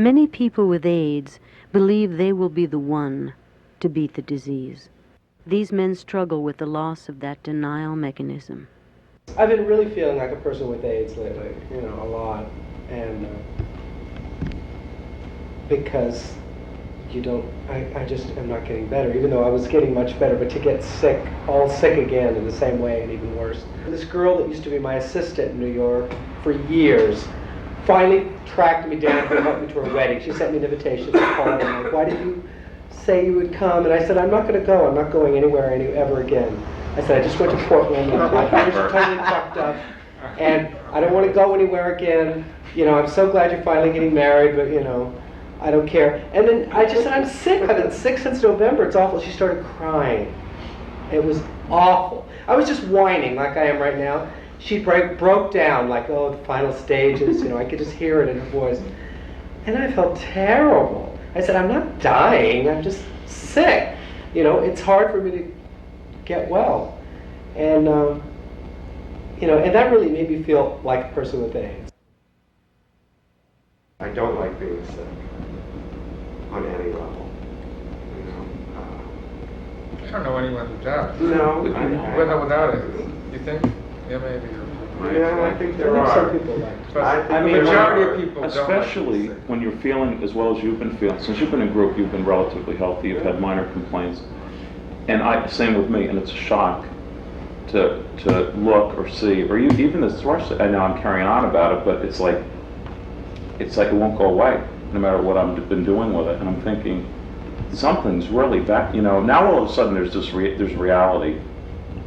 Many people with AIDS believe they will be the one to beat the disease. These men struggle with the loss of that denial mechanism. I've been really feeling like a person with AIDS lately, a lot. And because I just am not getting better, even though I was getting much better, but to get sick, all sick again in the same way and even worse. This girl that used to be my assistant in New York for years finally tracked me down to help me to her wedding. She sent me an invitation to call, and I'm like, why did you say you would come? And I said, I'm not going to go. I'm not going anywhere ever again. I said, I just went to Portland, and my ears are totally fucked up, and I don't want to go anywhere again. I'm so glad you're finally getting married, but, I don't care. And then I just said, I'm sick. I've been sick since November. It's awful. She started crying. It was awful. I was just whining like I am right now. She broke down like, oh, the final stages. I could just hear it in her voice. And I felt terrible. I said, I'm not dying. I'm just sick. It's hard for me to get well. And, and that really made me feel like a person with AIDS. I don't like being sick on any level. I don't know anyone who does. No, With or without it, you think? Yeah, maybe. Yeah, I think there are. Some people like it. But I mean, the majority of people especially don't like when you're feeling as well as you've been feeling. Since you've been in group, you've been relatively healthy. You've had minor complaints, and same with me. And it's a shock to look or see, or even this thrush. I know I'm carrying on about it, but it's like it won't go away, no matter what I've been doing with it. And I'm thinking something's really back. Now all of a sudden there's there's reality.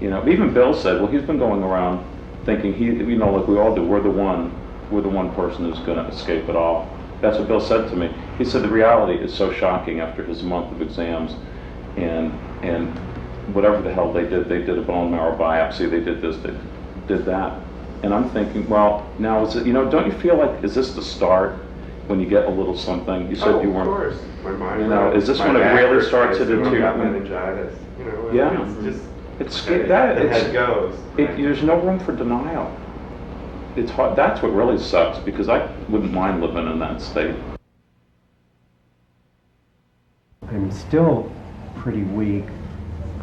Even Bill said, well, he's been going around thinking like we all do, we're the one person who's going to escape it all. That's what Bill said to me. He said the reality is so shocking after his month of exams, and whatever the hell they did a bone marrow biopsy, they did this, they did that. And I'm thinking, well, now is it, don't you feel like, is this the start when you get a little something? You said you weren't. Of course. My mind. Is this when it really starts to deteriorate? deteriorate? Meningitis. Yeah. It's just. It's The head goes. There's no room for denial. It's hard. That's what really sucks, because I wouldn't mind living in that state. I'm still pretty weak.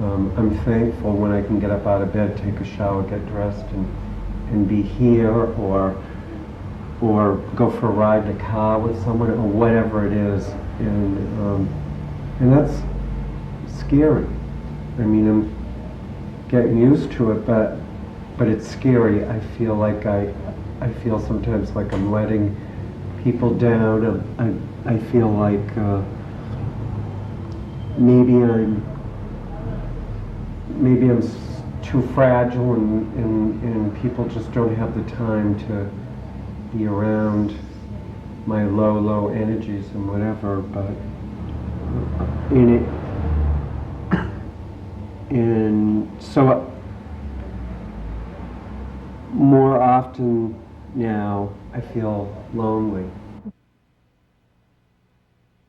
I'm thankful when I can get up out of bed, take a shower, get dressed, and be here, or go for a ride in a car with someone, or whatever it is, and that's scary. I mean, I'm getting used to it, but it's scary. I feel like I feel sometimes like I'm letting people down. I feel like maybe I'm too fragile, and people just don't have the time to be around my low energies and whatever. But and so more often now I feel lonely.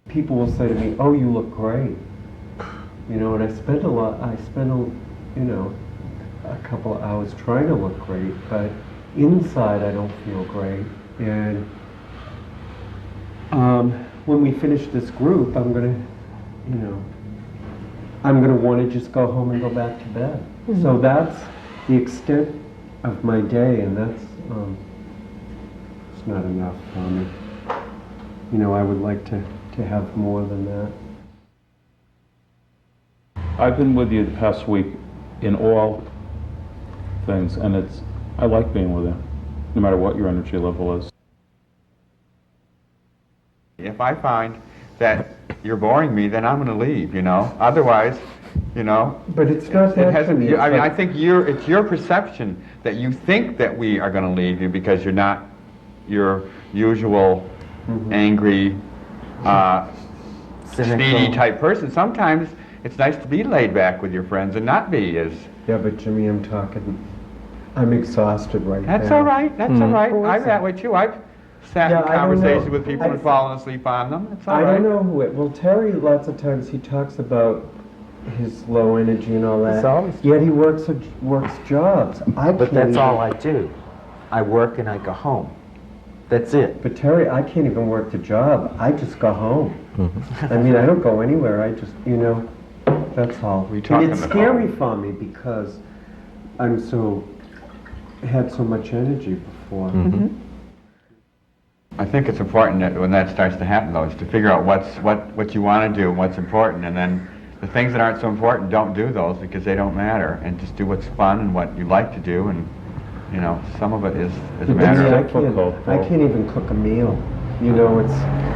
People will say to me, "Oh, you look great." And I spend a couple of hours trying to look great, but inside I don't feel great. And when we finish this group, I'm gonna want to just go home and go back to bed. Mm-hmm. So that's the extent of my day, and that's it's not enough for me. I would like to have more than that. I've been with you the past week in all things, and I like being with you, no matter what your energy level is. If I find that you're boring me, then I'm going to leave, Otherwise, But it's not that to me. I think it's your perception that you think that we are going to leave you because you're not your usual angry, speedy type person. Sometimes it's nice to be laid back with your friends and not be as... Yeah, but Jimmy, I'm exhausted right now. That's all right, that's all right. I'm that way too. I've sat in conversations with people and fallen asleep on them. It's all right. I don't know who it... Well, Terry, lots of times he talks about his low energy and all that. Yet he works jobs. But that's all I do. I work and I go home. That's it. But Terry, I can't even work the job. I just go home. I mean, I don't go anywhere. I just, that's all. We And talking it's at scary home? for me because had so much energy before. I think it's important that when that starts to happen, though, is to figure out what you want to do and what's important, and then the things that aren't so important, don't do those because they don't matter, and just do what's fun and what you like to do, and some of it is a matter of... I can't even cook a meal. It's...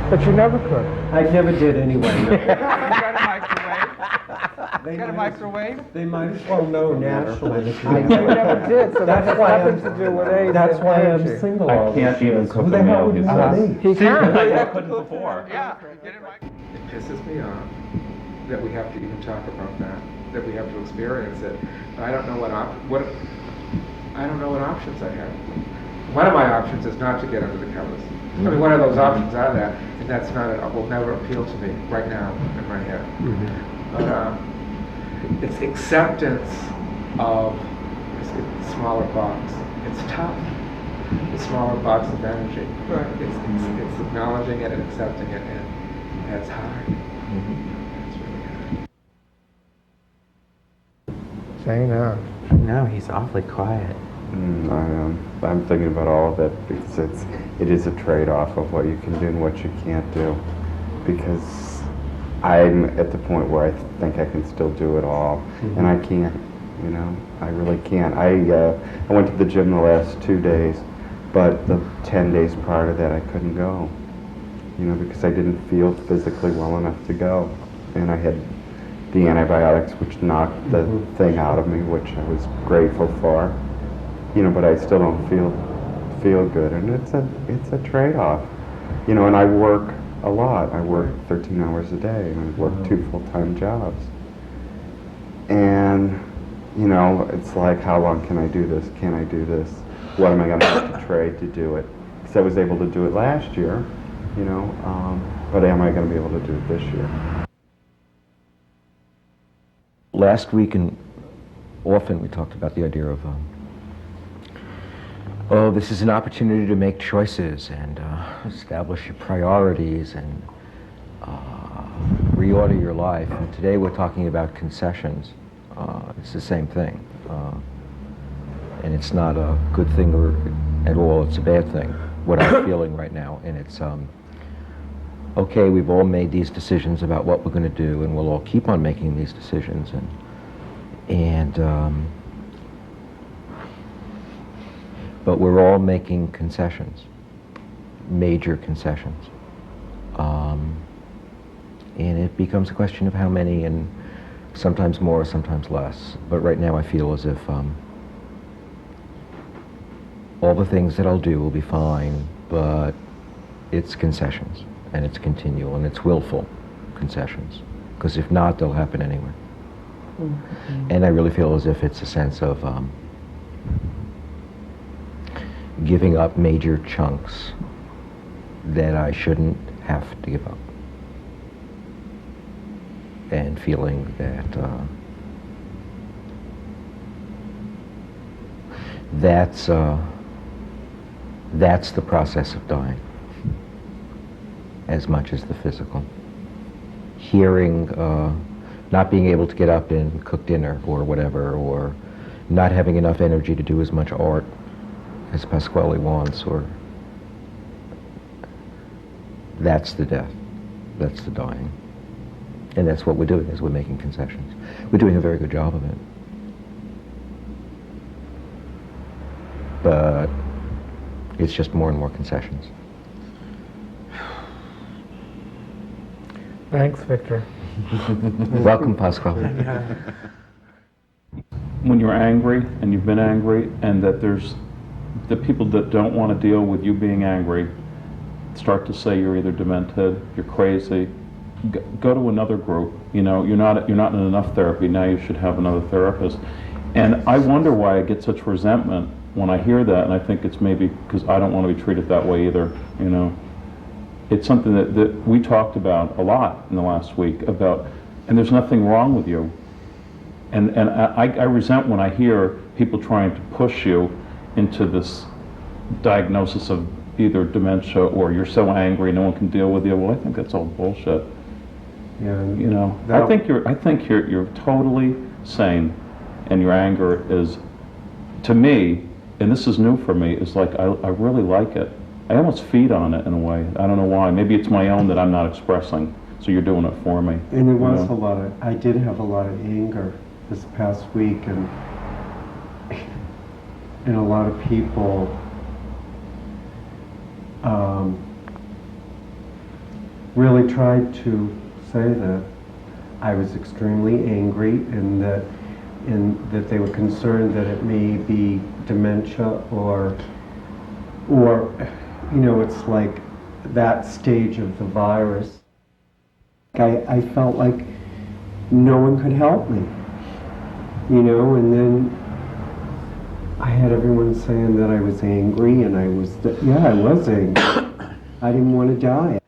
But you never could. I never did anyway. No. You got a microwave? You got a microwave? They might as well know naturally. You never did, so that has nothing to do with age. That's and why I'm energy. single I all these can't even years. cook Who the a hell meal, would he want says. me? He can. I couldn't before. Yeah. Get a microwave. It pisses me off that we have to even talk about that we have to experience it. I don't know what options I have. One of my options is not to get under the covers. I mean, one of those options are that, and that's not will never appeal to me right now in my head. But it's acceptance of a smaller box. It's tough. The smaller box of energy. Right. It's acknowledging it and accepting it, and that's hard. It's really hard. Say now. No, he's awfully quiet. I'm thinking about all of it because it is a trade-off of what you can do and what you can't do. Because I'm at the point where I think I can still do it all, and I can't. I really can't. I went to the gym the last 2 days, but the 10 days prior to that I couldn't go. Because I didn't feel physically well enough to go, and I had the antibiotics which knocked the thing out of me, which I was grateful for. But I still don't feel good, and it's a trade-off. And I work a lot. I work 13 hours a day, and I work 2 full-time jobs. And it's like, how long can I do this? Can I do this? What am I going to have to trade to do it? Because I was able to do it last year, but am I going to be able to do it this year? Last week and often we talked about the idea of this is an opportunity to make choices and establish your priorities and reorder your life. And today we're talking about concessions. It's the same thing. And it's not a good thing at all. It's a bad thing, what I'm feeling right now. And it's, okay, we've all made these decisions about what we're going to do, and we'll all keep on making these decisions. But we're all making concessions, major concessions. And it becomes a question of how many, and sometimes more, sometimes less. But right now I feel as if all the things that I'll do will be fine, but it's concessions, and it's continual, and it's willful concessions. Because if not, they'll happen anyway. And I really feel as if it's a sense of giving up major chunks that I shouldn't have to give up. And feeling that that's the process of dying, as much as the physical. Hearing, not being able to get up and cook dinner or whatever, or not having enough energy to do as much art as Pasquale wants, or that's the death, that's the dying. And that's what we're doing, is we're making concessions. We're doing a very good job of it. But it's just more and more concessions. Thanks, Victor. Welcome, Pasquale. When you're angry, and you've been angry, and that there's the people that don't want to deal with you being angry start to say you're either demented, you're crazy, go to another group. You're not in enough therapy. Now you should have another therapist. And I wonder why I get such resentment when I hear that, and I think it's maybe because I don't want to be treated that way either. It's something that we talked about a lot in the last week about, and there's nothing wrong with you. And I resent when I hear people trying to push you into this diagnosis of either dementia or you're so angry no one can deal with you. Well, I think that's all bullshit. Yeah, You know, I think you're totally sane, and your anger is, to me, and this is new for me, is like I really like it. I almost feed on it in a way. I don't know why. Maybe it's my own that I'm not expressing. So you're doing it for me. And there was know? I did have a lot of anger this past week, and a lot of people really tried to say that I was extremely angry, and that they were concerned that it may be dementia or you know, it's like that stage of the virus. I felt like no one could help me, you know, and then I had everyone saying that I was angry, and I was angry. I didn't want to die.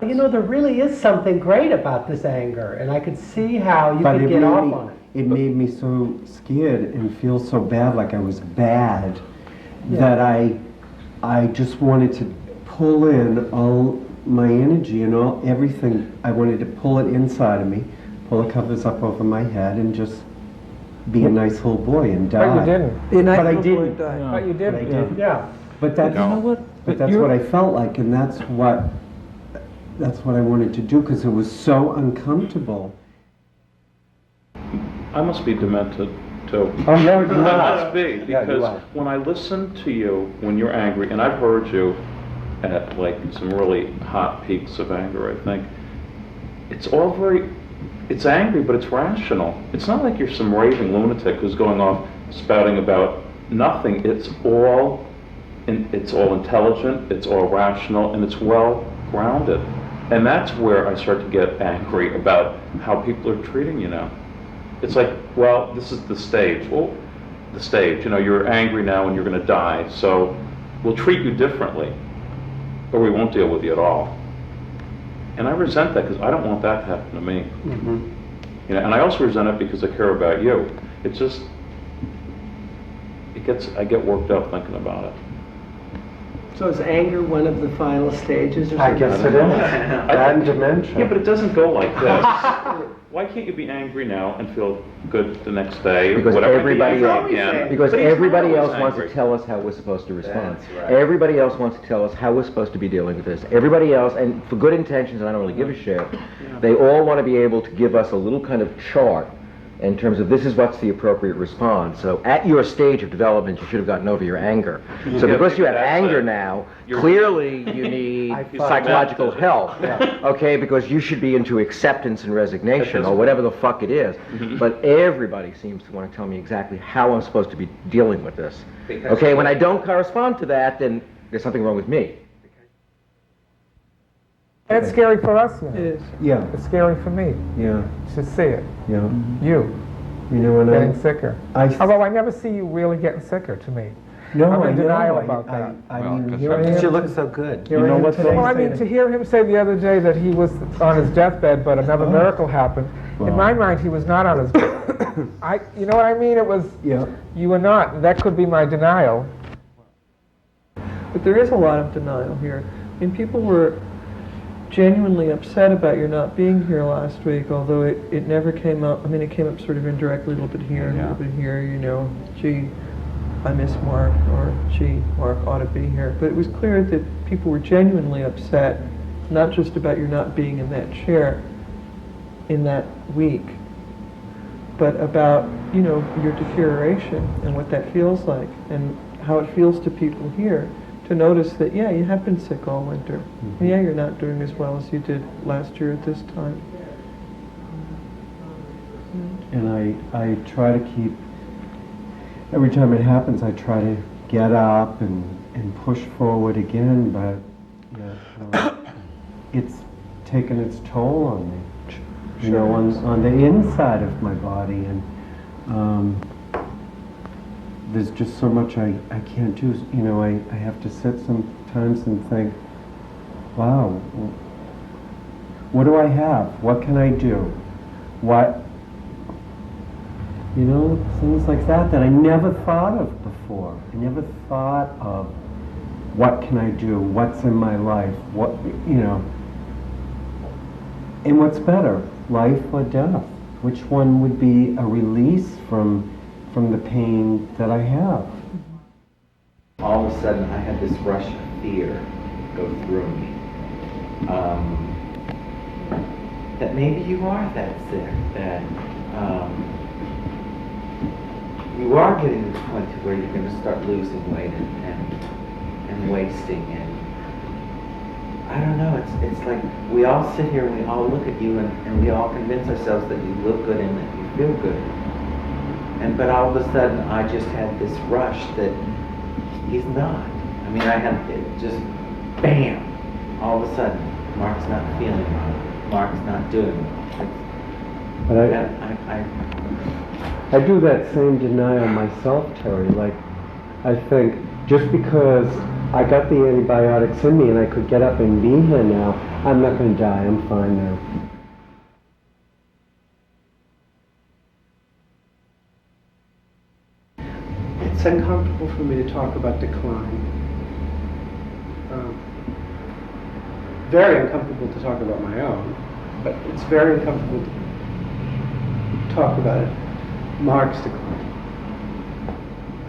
You know, there really is something great about this anger, and I could see how you could get off on it. It made me so scared and feel so bad, like I was bad, that I just wanted to pull in all my energy and everything. I wanted to pull it inside of me, pull the covers up over my head, and just be a nice little boy and die. But you didn't. But I didn't. But you didn't. Yeah. But that's, that's what I felt like, and that's what I wanted to do, because it was so uncomfortable. I must be demented too. Oh, no, you're I not. must be, because when I listen to you when you're angry, and I've heard you at like some really hot peaks of anger, I think, it's angry, but it's rational. It's not like you're some raving lunatic who's going off spouting about nothing. It's all intelligent, it's all rational, and it's well grounded. And that's where I start to get angry about how people are treating you now. It's like, well, this is the stage. Well, the stage, you know, you're angry now and you're going to die, so we'll treat you differently, or we won't deal with you at all. And I resent that because I don't want that to happen to me. Mm-hmm. You know, and I also resent it because I care about you. It's just, I get worked up thinking about it. So is anger one of the final stages or something? I guess it is. And dementia. Yeah, but it doesn't go like this. Why can't you be angry now and feel good the next day? Because whatever everybody day else, again? because But he's everybody not else always wants angry. to tell us how we're supposed to respond. That's right. Everybody else wants to tell us how we're supposed to be dealing with this. Everybody else, and for good intentions, and I don't really give a shit, they all want to be able to give us a little kind of chart in terms of this is what's the appropriate response. So at your stage of development, you should have gotten over your anger. So because you have anger now, clearly you need psychological help, okay? Because you should be into acceptance and resignation or whatever the fuck it is. But everybody seems to want to tell me exactly how I'm supposed to be dealing with this. Okay, when I don't correspond to that, then there's something wrong with me. It's scary for us now. It is. Yeah, It's scary for me yeah, to see it. yeah. You You know, and getting sicker. I Although I never see you really getting sicker to me. no, I'm in I know, denial about that. I Well, mean, 'cause Here I am. You look so good. Here I am today. Well, I mean, to hear him say the other day that he was on his deathbed, but another miracle happened. In my mind, he was not on his. You know what I mean? It was. yeah. You were not. That could be my denial. But there is a lot of denial here. I mean, people were genuinely upset about your not being here last week, although it never came up. I mean, it came up sort of indirectly, a little bit here, a little bit here, you know, gee, I miss Mark, or gee, Mark ought to be here. But it was clear that people were genuinely upset, not just about your not being in that chair in that week, but about, you know, your deterioration and what that feels like and how it feels to people here. To notice that, yeah, you have been sick all winter. Mm-hmm. Yeah, you're not doing as well as you did last year at this time. And I try to keep, every time it happens, I try to get up and push forward again, but it's taken its toll on me, you know, on the inside of my body, and there's just so much I can't do. You know, I have to sit sometimes and think, wow, what do I have? What can I do? You know, things like that I never thought of before. I never thought of what can I do, what's in my life, what, you know, and what's better, life or death? Which one would be a release from the pain that I have? All of a sudden, I had this rush of fear go through me. That maybe you are that sick, that you are getting to the point to where you're going to start losing weight and wasting. And I don't know, it's like we all sit here and we all look at you and we all convince ourselves that you look good and that you feel good. But all of a sudden, I just had this rush that he's not. I mean, I had it just, bam! All of a sudden, Mark's not feeling well. Mark's not doing well. But I do that same denial myself, Terry. Like, I think just because I got the antibiotics in me and I could get up and be here now, I'm not going to die. I'm fine now. It's uncomfortable for me to talk about decline. Very uncomfortable to talk about my own, but it's very uncomfortable to talk about it. Mark's decline.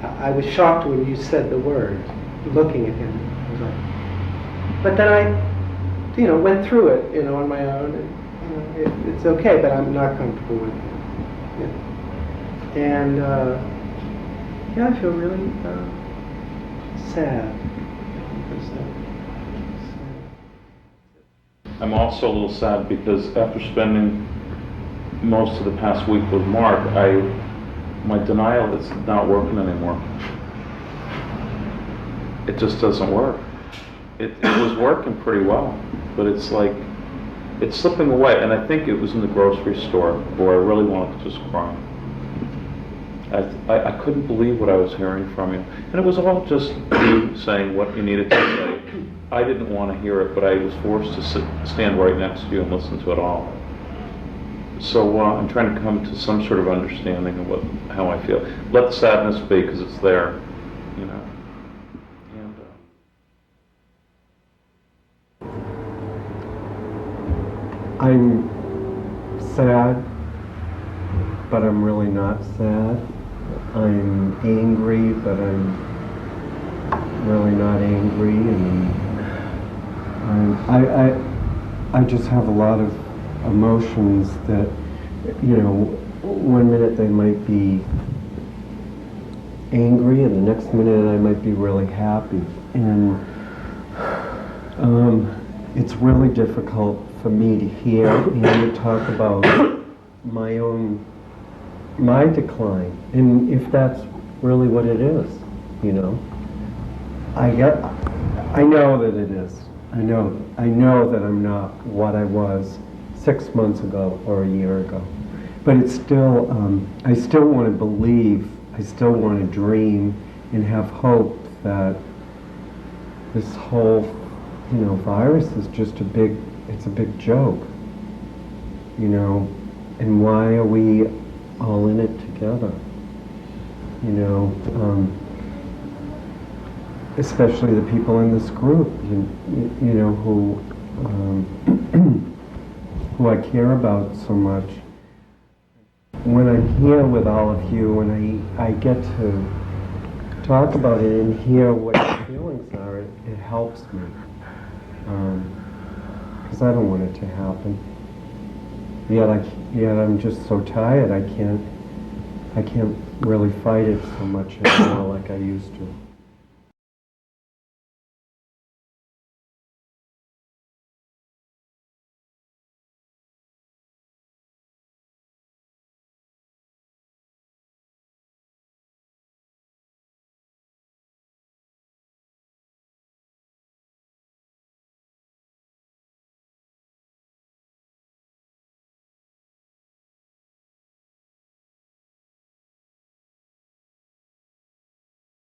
I was shocked when you said the word, looking at him. I was like, but then I, you know, went through it, you know, on my own, and it's okay, but I'm not comfortable with it. Yeah. And yeah, I feel really sad. I'm also a little sad because after spending most of the past week with Mark, my denial is not working anymore. It just doesn't work. It was working pretty well, but it's like, it's slipping away. And I think it was in the grocery store where I really wanted to just cry. I couldn't believe what I was hearing from you. And it was all just you saying what you needed to say. I didn't want to hear it, but I was forced to stand right next to you and listen to it all. So I'm trying to come to some sort of understanding of how I feel. Let the sadness be, because it's there, you know. And I'm sad, but I'm really not sad. I'm angry, but I'm really not angry, and I just have a lot of emotions that, you know, one minute they might be angry, and the next minute I might be really happy, and it's really difficult for me to hear and to talk about my decline, and if that's really what it is, you know. I know that it is. I know that I'm not what I was 6 months ago or a year ago. But it's still, I still want to believe, I still want to dream and have hope that this whole, you know, virus is just it's a big joke, you know, and why are we all in it together, you know, especially the people in this group, you know, who I care about so much. When I'm here with all of you and I get to talk about it and hear what your feelings are, it helps me. Because I don't want it to happen. Yet I'm just so tired, I can't really fight it so much anymore like I used to.